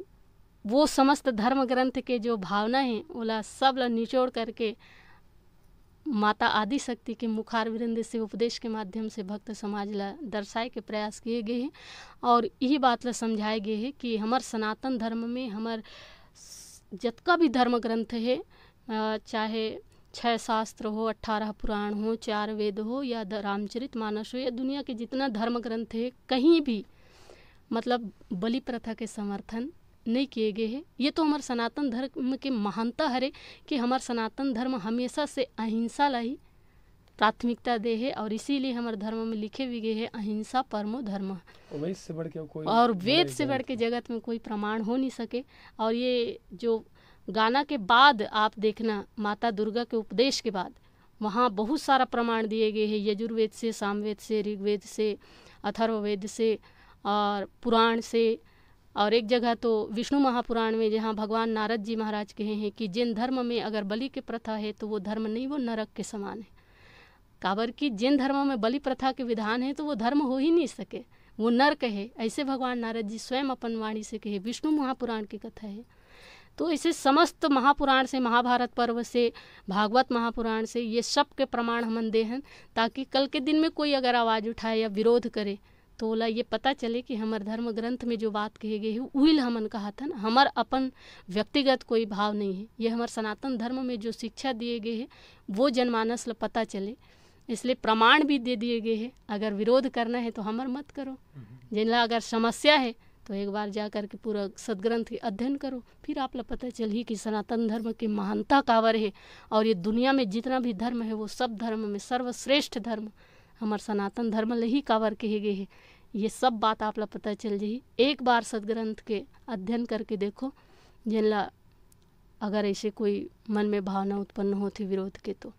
वो समस्त धर्म ग्रंथ के जो भावना है ओला सब ला निचोड़ करके माता आदि शक्ति के मुखार विरंद से उपदेश के माध्यम से भक्त समाज ला दर्शाए के प्रयास किए गए हैं। और यही बात ला समझाए गए हैं कि हमार सनातन धर्म में हमार जतका भी धर्म ग्रंथ है, चाहे 6 शास्त्र हो, 18 पुराण हो, 4 वेद हो, या रामचरित मानस हो, या दुनिया के जितना धर्म ग्रंथ है, कहीं भी मतलब बलि प्रथा के समर्थन नहीं किए गए हैं। ये तो हमारे सनातन धर्म के महानता हरे कि हमारे सनातन धर्म हमेशा से अहिंसा ला ही प्राथमिकता दे है। और इसीलिए हमारे धर्म में लिखे भी गए हैं अहिंसा परमो धर्म। वेद से बढ़ के कोई, और वेद से बढ़ के जगत में कोई प्रमाण हो नहीं सके। और ये जो गाना के बाद आप देखना, माता दुर्गा के उपदेश के बाद वहाँ बहुत सारा प्रमाण दिए गए हैं, यजुर्वेद से, सामवेद से, ऋग्वेद से, अथर्ववेद से और पुराण से। और एक जगह तो विष्णु महापुराण में जहाँ भगवान नारद जी महाराज कहे हैं कि जिन धर्म में अगर बलि की प्रथा है तो वो धर्म नहीं, वो नरक के समान है। काबर कि जिन धर्मों में बलि प्रथा के विधान है तो वो धर्म हो ही नहीं सके, वो नरक है। ऐसे भगवान नारद जी स्वयं अपन वाणी से कहे, विष्णु महापुराण की कथा है। तो ऐसे समस्त महापुराण से, महाभारत पर्व से, भागवत महापुराण से ये सब के प्रमाण हमन दे हैं, ताकि कल के दिन में कोई अगर आवाज़ उठाए या विरोध करे तो ओला ये पता चले कि हमार धर्म ग्रंथ में जो बात कही गई है उहिल हमन कहा था ना, हमार अपन व्यक्तिगत कोई भाव नहीं है। ये हमार सनातन धर्म में जो शिक्षा दिए गए हैं वो जनमानस ला पता चले, इसलिए प्रमाण भी दे दिए गए हैं। अगर विरोध करना है तो हमार मत करो, जिनला अगर समस्या है तो एक बार जा कर के पूरा सदग्रंथ की अध्ययन करो, फिर आप ला पता चली कि सनातन धर्म की महानता कावर है। और ये दुनिया में जितना भी धर्म है वो सब धर्म में सर्वश्रेष्ठ धर्म हमार सनातन धर्म ले ही कावर कहे गए हैं। ये सब बात आप ला पता चल जाही। एक बार सदग्रंथ के अध्ययन करके देखो, जिनला अगर ऐसे कोई मन में भावना उत्पन्न होती विरोध के तो।